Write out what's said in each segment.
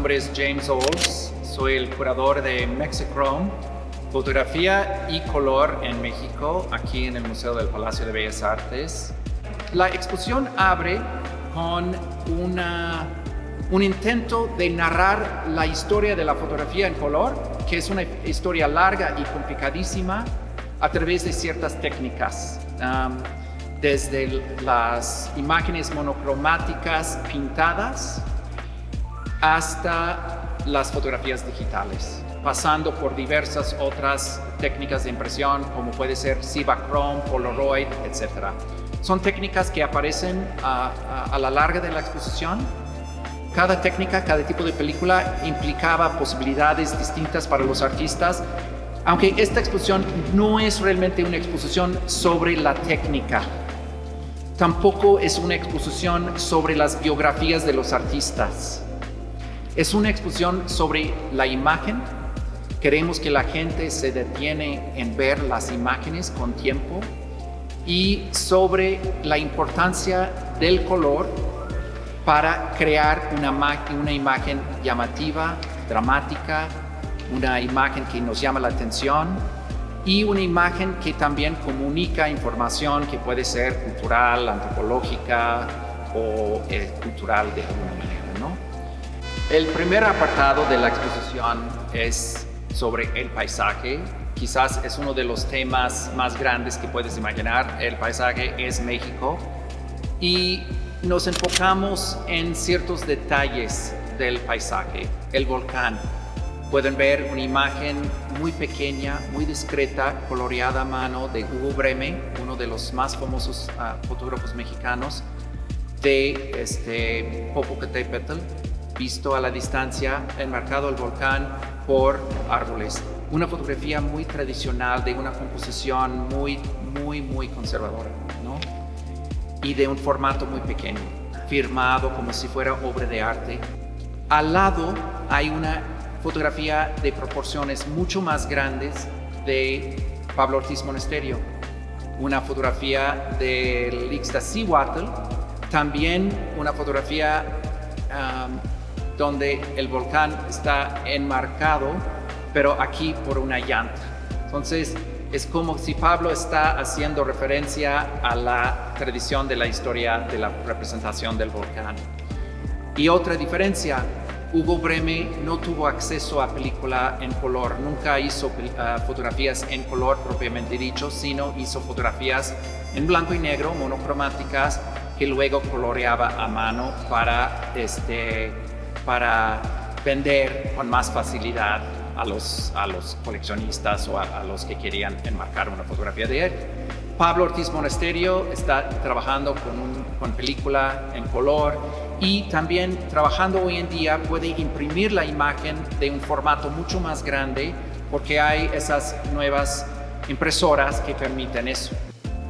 nombre es James Ols, soy el curador de Mexichrome, fotografía y color en México, aquí en el Museo del Palacio de Bellas Artes. La exposición abre con un intento de narrar la historia de la fotografía en color, que es una historia larga y complicadísima, a través de ciertas técnicas. Desde las imágenes monocromáticas pintadas hasta las fotografías digitales, pasando por diversas otras técnicas de impresión, como puede ser Cibachrome, Polaroid, etc. Son técnicas que aparecen a la larga de la exposición. Cada técnica, cada tipo de película implicaba posibilidades distintas para los artistas, aunque esta exposición no es realmente una exposición sobre la técnica. Tampoco es una exposición sobre las biografías de los artistas. Es una exposición sobre la imagen. Queremos que la gente se detiene en ver las imágenes con tiempo y sobre la importancia del color para crear una imagen llamativa, dramática, una imagen que nos llama la atención y una imagen que también comunica información que puede ser cultural, antropológica o cultural de alguna manera, ¿no? El primer apartado de la exposición es sobre el paisaje. Quizás es uno de los temas más grandes que puedes imaginar. El paisaje es México y nos enfocamos en ciertos detalles del paisaje. El volcán. Pueden ver una imagen muy pequeña, muy discreta, coloreada a mano de Hugo Breme, uno de los más famosos fotógrafos mexicanos, de Popocatépetl, visto a la distancia, enmarcado el volcán por árboles. Una fotografía muy tradicional, de una composición muy conservadora, ¿no? Y de un formato muy pequeño, firmado como si fuera obra de arte. Al lado hay una fotografía de proporciones mucho más grandes de Pablo Ortiz Monasterio, una fotografía del Ixtaccíhuatl, también una fotografía donde el volcán está enmarcado, pero aquí por una llanta. Entonces es como si Pablo está haciendo referencia a la tradición de la historia de la representación del volcán. Y otra diferencia, Hugo Breme no tuvo acceso a película en color, nunca hizo fotografías en color propiamente dicho, sino hizo fotografías en blanco y negro, monocromáticas, que luego coloreaba a mano para vender con más facilidad a los coleccionistas o a los que querían enmarcar una fotografía de él. Pablo Ortiz Monasterio está trabajando con película en color y también trabajando hoy en día puede imprimir la imagen de un formato mucho más grande porque hay esas nuevas impresoras que permiten eso.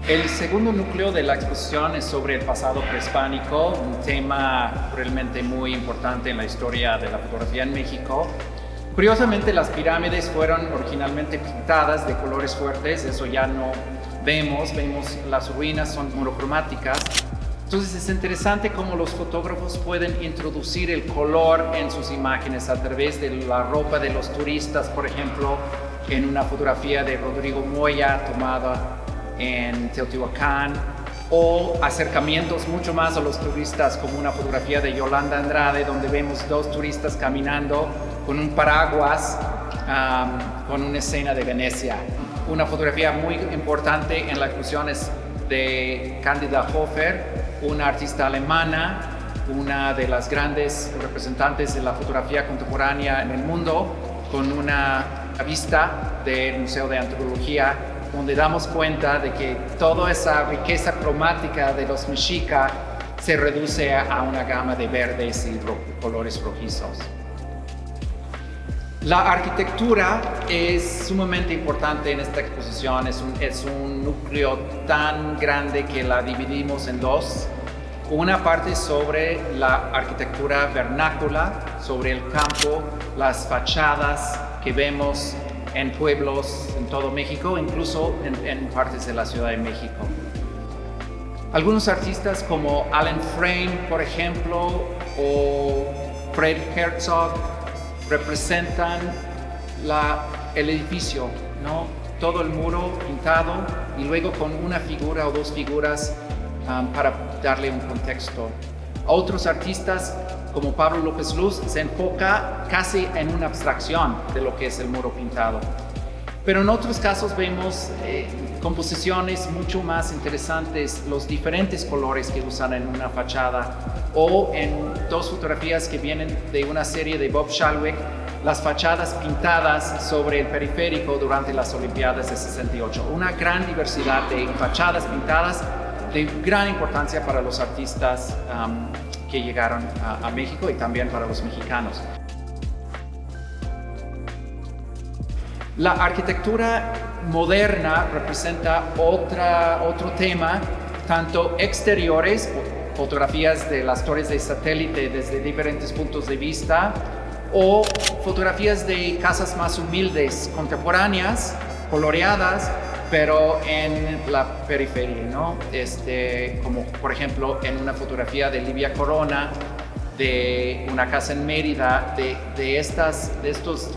El segundo núcleo de la exposición es sobre el pasado prehispánico, un tema realmente muy importante en la historia de la fotografía en México. Curiosamente, las pirámides fueron originalmente pintadas de colores fuertes, eso ya no vemos las ruinas son monocromáticas. Entonces es interesante cómo los fotógrafos pueden introducir el color en sus imágenes a través de la ropa de los turistas, por ejemplo, en una fotografía de Rodrigo Moya tomada en Teotihuacán, o acercamientos mucho más a los turistas como una fotografía de Yolanda Andrade donde vemos dos turistas caminando con un paraguas con una escena de Venecia. Una fotografía muy importante en la exposición es de Candida Hofer, una artista alemana, una de las grandes representantes de la fotografía contemporánea en el mundo, con una vista del Museo de Antropología, donde damos cuenta de que toda esa riqueza cromática de los mexica se reduce a una gama de verdes y colores rojizos. La arquitectura es sumamente importante en esta exposición, es un núcleo tan grande que la dividimos en dos. Una parte sobre la arquitectura vernácula, sobre el campo, las fachadas que vemos en pueblos en todo México, incluso en partes de la Ciudad de México. Algunos artistas como Alan Frame, por ejemplo, o Fred Herzog representan el edificio, ¿no? Todo el muro pintado y luego con una figura o dos figuras para darle un contexto. Otros artistas como Pablo López Luz se enfoca casi en una abstracción de lo que es el muro pintado. Pero en otros casos vemos composiciones mucho más interesantes, los diferentes colores que usan en una fachada, o en dos fotografías que vienen de una serie de Bob Shalwick, las fachadas pintadas sobre el periférico durante las Olimpiadas de 68. Una gran diversidad de fachadas pintadas de gran importancia para los artistas que llegaron a México y también para los mexicanos. La arquitectura moderna representa otro tema, tanto exteriores, fotografías de las torres de satélite desde diferentes puntos de vista, o fotografías de casas más humildes, contemporáneas, coloreadas, pero en la periferia, ¿no? Como por ejemplo en una fotografía de Livia Corona, de una casa en Mérida, de estos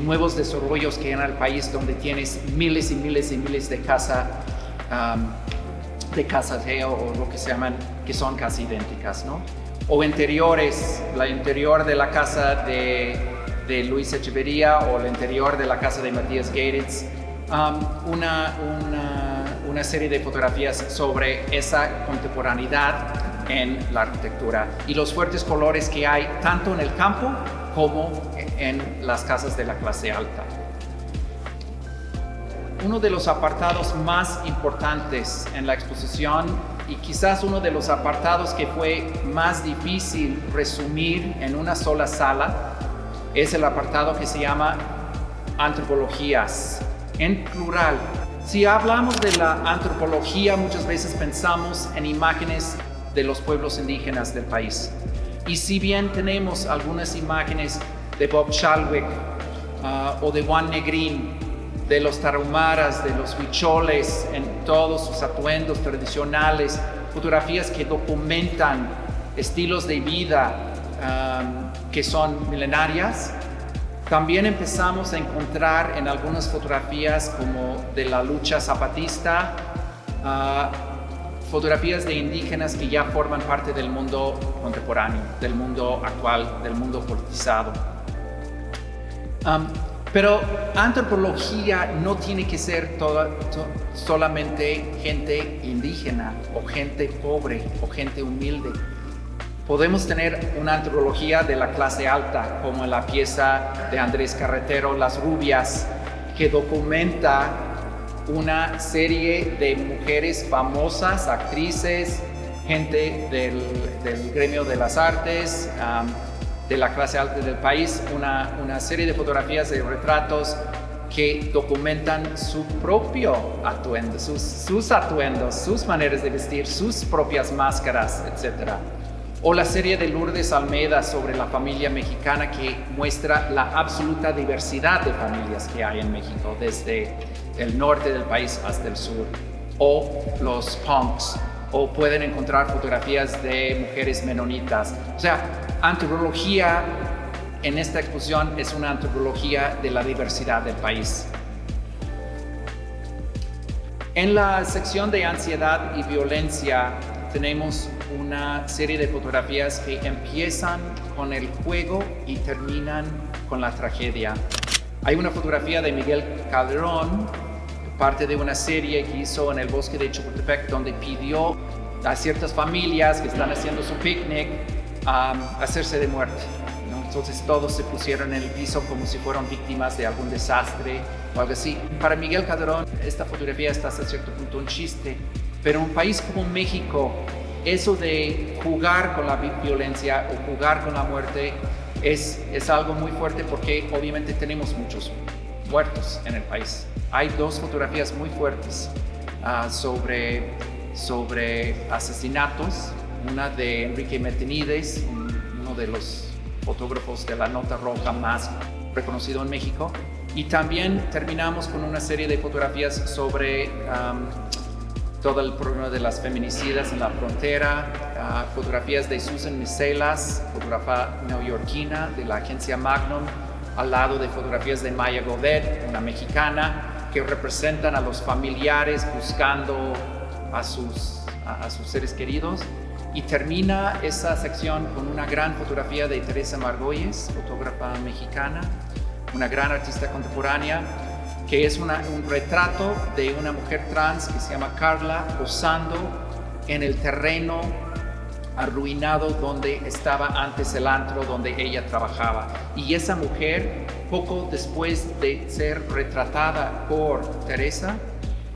nuevos desarrollos que hay en el país, donde tienes miles y miles y miles de casas o lo que se llaman, que son casi idénticas, ¿no? O interiores, la interior de la casa de Luis Echeverría o el interior de la casa de Matías Geiritz. Una serie de fotografías sobre esa contemporaneidad en la arquitectura y los fuertes colores que hay tanto en el campo como en las casas de la clase alta. Uno de los apartados más importantes en la exposición, y quizás uno de los apartados que fue más difícil resumir en una sola sala, es el apartado que se llama antropologías, en plural. Si hablamos de la antropología, muchas veces pensamos en imágenes de los pueblos indígenas del país. Y si bien tenemos algunas imágenes de Bob Shalwick o de Juan Negrín, de los tarahumaras, de los huicholes, en todos sus atuendos tradicionales, fotografías que documentan estilos de vida que son milenarias, también empezamos a encontrar en algunas fotografías como de la lucha zapatista, fotografías de indígenas que ya forman parte del mundo contemporáneo, del mundo actual, del mundo politizado. Pero antropología no tiene que ser solamente gente indígena o gente pobre o gente humilde. Podemos tener una antropología de la clase alta, como en la pieza de Andrés Carretero, Las Rubias, que documenta una serie de mujeres famosas, actrices, gente del gremio de las artes, de la clase alta del país, una serie de fotografías de retratos que documentan su propio atuendo, sus atuendos, sus maneras de vestir, sus propias máscaras, etc. O la serie de Lourdes Almeida sobre la familia mexicana, que muestra la absoluta diversidad de familias que hay en México, desde el norte del país hasta el sur. O los punks, o pueden encontrar fotografías de mujeres menonitas. O sea, antropología en esta exposición es una antropología de la diversidad del país. En la sección de ansiedad y violencia tenemos una serie de fotografías que empiezan con el juego y terminan con la tragedia. Hay una fotografía de Miguel Calderón, parte de una serie que hizo en el bosque de Chapultepec, donde pidió a ciertas familias que están haciendo su picnic hacerse de muerte, ¿no? Entonces todos se pusieron en el piso como si fueran víctimas de algún desastre o algo así. Para Miguel Calderón esta fotografía está hasta cierto punto un chiste, pero en un país como México, eso de jugar con la violencia o jugar con la muerte es algo muy fuerte, porque obviamente tenemos muchos muertos en el país. Hay dos fotografías muy fuertes sobre asesinatos, una de Enrique Metenides, uno de los fotógrafos de la Nota Roja más reconocido en México, y también terminamos con una serie de fotografías sobre todo el problema de las feminicidas en la frontera, fotografías de Susan Miselas, fotógrafa neoyorquina de la agencia Magnum, al lado de fotografías de Maya Godet, una mexicana, que representan a los familiares buscando a sus seres queridos. Y termina esa sección con una gran fotografía de Teresa Margolles, fotógrafa mexicana, una gran artista contemporánea, que es un retrato de una mujer trans que se llama Carla, posando en el terreno arruinado donde estaba antes el antro donde ella trabajaba. Y esa mujer, poco después de ser retratada por Teresa,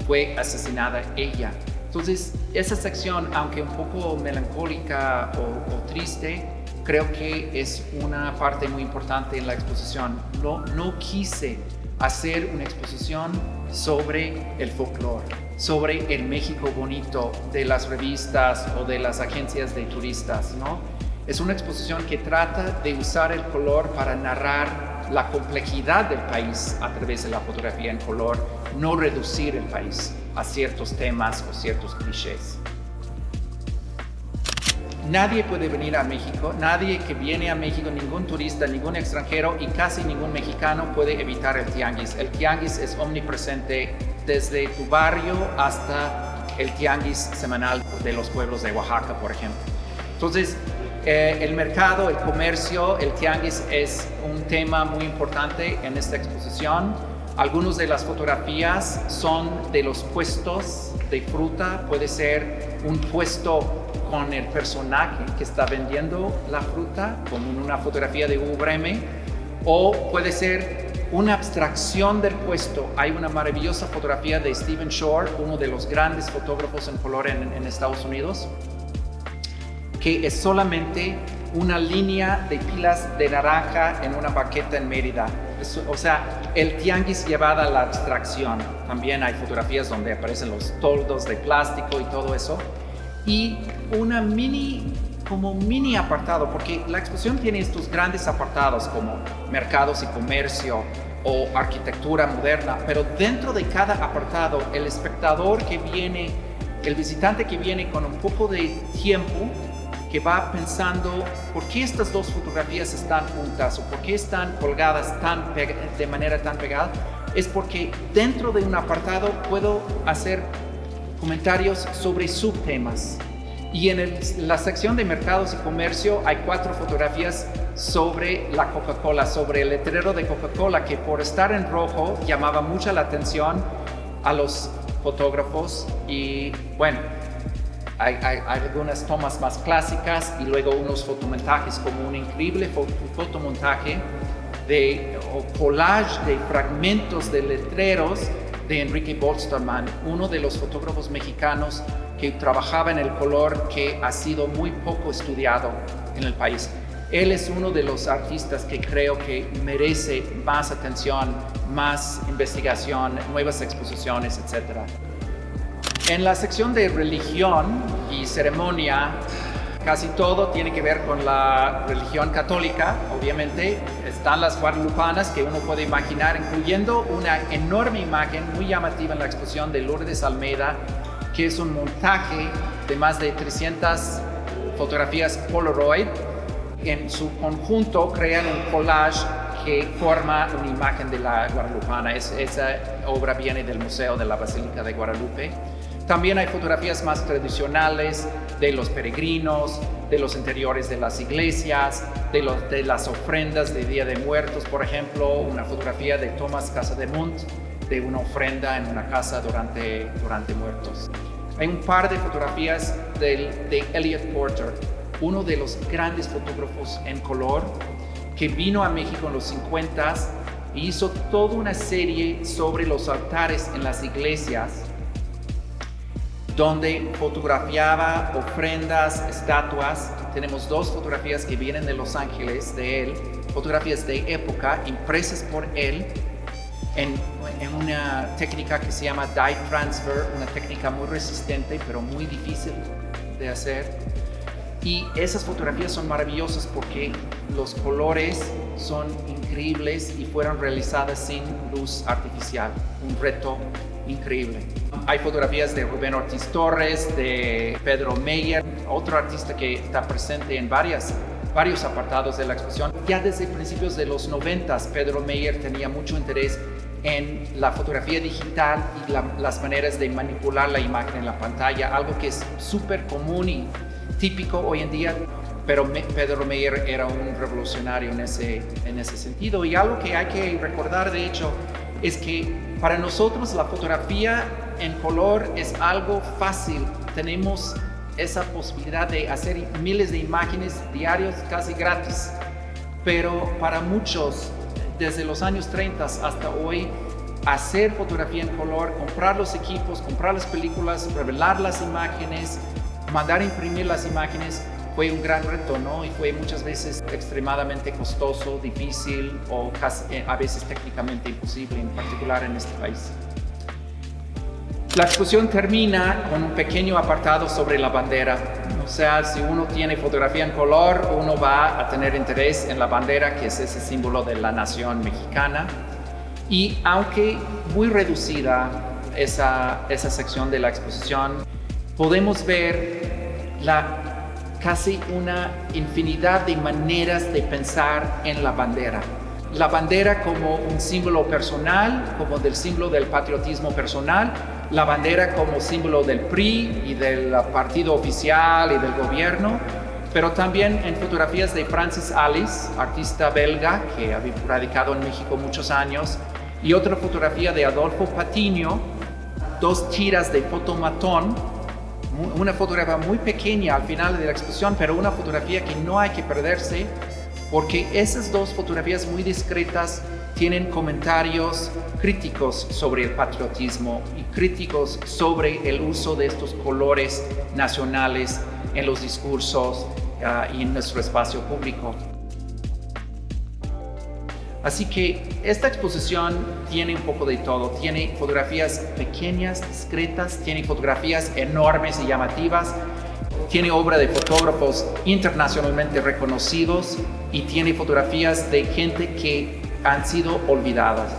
fue asesinada ella. Entonces, esa sección, aunque un poco melancólica o triste, creo que es una parte muy importante en la exposición. No quise hacer una exposición sobre el folclore, sobre el México bonito de las revistas o de las agencias de turistas, ¿no? Es una exposición que trata de usar el color para narrar la complejidad del país a través de la fotografía en color, no reducir el país a ciertos temas o ciertos clichés. Nadie puede venir a México, nadie que viene a México, ningún turista, ningún extranjero y casi ningún mexicano puede evitar el tianguis. El tianguis es omnipresente desde tu barrio hasta el tianguis semanal de los pueblos de Oaxaca, por ejemplo. Entonces, el mercado, el comercio, el tianguis es un tema muy importante en esta exposición. Algunas de las fotografías son de los puestos de fruta, puede ser un puesto con el personaje que está vendiendo la fruta, como en una fotografía de Hugo Breme, o puede ser una abstracción del puesto. Hay una maravillosa fotografía de Stephen Shore, uno de los grandes fotógrafos en color en Estados Unidos, que es solamente una línea de pilas de naranja en una banqueta en Mérida. O sea, el tianguis llevada a la abstracción. También hay fotografías donde aparecen los toldos de plástico y todo eso. Y una mini apartado, porque la exposición tiene estos grandes apartados como mercados y comercio o arquitectura moderna, pero dentro de cada apartado el espectador que viene, el visitante que viene con un poco de tiempo, que va pensando por qué estas dos fotografías están juntas o por qué están colgadas de manera tan pegada, es porque dentro de un apartado puedo hacer comentarios sobre subtemas. Y en la sección de mercados y comercio hay 4 fotografías sobre la Coca-Cola, sobre el letrero de Coca-Cola, que por estar en rojo llamaba mucha la atención a los fotógrafos. Y bueno, hay algunas tomas más clásicas y luego unos fotomontajes, como un increíble fotomontaje o collage de fragmentos de letreros de Enrique Bolstermann, uno de los fotógrafos mexicanos que trabajaba en el color, que ha sido muy poco estudiado en el país. Él es uno de los artistas que creo que merece más atención, más investigación, nuevas exposiciones, etc. En la sección de religión y ceremonia, casi todo tiene que ver con la religión católica. Obviamente están las guadalupanas que uno puede imaginar, incluyendo una enorme imagen muy llamativa en la exposición de Lourdes Almeida, que es un montaje de más de 300 fotografías Polaroid. En su conjunto crean un collage que forma una imagen de la guadalupana. Esa obra viene del Museo de la Basílica de Guadalupe. También hay fotografías más tradicionales de los peregrinos, de los interiores de las iglesias, de las ofrendas de Día de Muertos, por ejemplo, una fotografía de Tomás Casademunt, de una ofrenda en una casa durante Muertos. Hay un par de fotografías de Elliot Porter, uno de los grandes fotógrafos en color, que vino a México en los 50s e hizo toda una serie sobre los altares en las iglesias, donde fotografiaba ofrendas, estatuas. Tenemos 2 fotografías que vienen de Los Ángeles de él, fotografías de época impresas por él en una técnica que se llama dye transfer, una técnica muy resistente pero muy difícil de hacer. Y esas fotografías son maravillosas porque los colores son increíbles y fueron realizadas sin luz artificial, un reto increíble. Hay fotografías de Rubén Ortiz Torres, de Pedro Meyer, otro artista que está presente en varios apartados de la exposición. Ya desde principios de los 90, Pedro Meyer tenía mucho interés en la fotografía digital y las maneras de manipular la imagen en la pantalla, algo que es súper común y típico hoy en día, pero Pedro Meyer era un revolucionario en ese sentido. Y algo que hay que recordar, de hecho, es que para nosotros la fotografía en color es algo fácil. Tenemos esa posibilidad de hacer miles de imágenes diarios casi gratis, pero para muchos, desde los años 30 hasta hoy, hacer fotografía en color, comprar los equipos, comprar las películas, revelar las imágenes, mandar a imprimir las imágenes, fue un gran reto, ¿no? Y fue muchas veces extremadamente costoso, difícil o casi, a veces técnicamente imposible, en particular en este país. La exposición termina con un pequeño apartado sobre la bandera. O sea, si uno tiene fotografía en color, uno va a tener interés en la bandera, que es ese símbolo de la nación mexicana. Y aunque muy reducida esa sección de la exposición, podemos ver casi una infinidad de maneras de pensar en la bandera. La bandera como un símbolo personal, como del símbolo del patriotismo personal, la bandera como símbolo del PRI y del partido oficial y del gobierno, pero también en fotografías de Francis Alice, artista belga que ha radicado en México muchos años, y otra fotografía de Adolfo Patiño, 2 tiras de Fotomatón, una fotografía muy pequeña al final de la exposición, pero una fotografía que no hay que perderse, porque esas 2 fotografías muy discretas tienen comentarios críticos sobre el patriotismo y críticos sobre el uso de estos colores nacionales en los discursos y en nuestro espacio público. Así que esta exposición tiene un poco de todo. Tiene fotografías pequeñas, discretas, tiene fotografías enormes y llamativas, tiene obra de fotógrafos internacionalmente reconocidos y tiene fotografías de gente que han sido olvidadas.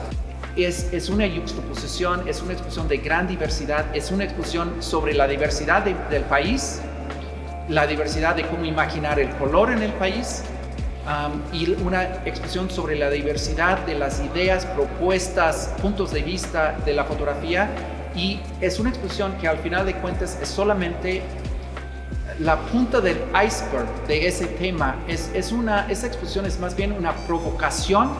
Es una juxtaposición, es una exposición de gran diversidad, es una exposición sobre la diversidad del país, la diversidad de cómo imaginar el color en el país, y una exposición sobre la diversidad de las ideas, propuestas, puntos de vista de la fotografía, y es una exposición que al final de cuentas es solamente la punta del iceberg de ese tema. Esa exposición es más bien una provocación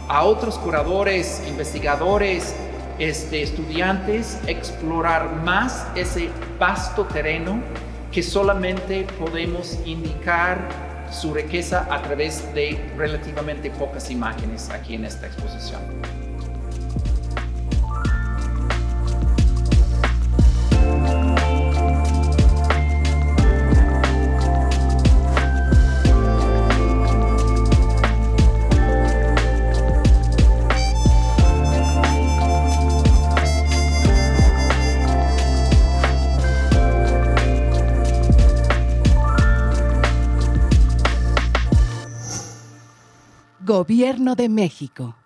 a otros curadores, investigadores, estudiantes, explorar más ese vasto terreno que solamente podemos indicar su riqueza a través de relativamente pocas imágenes aquí en esta exposición. Gobierno de México.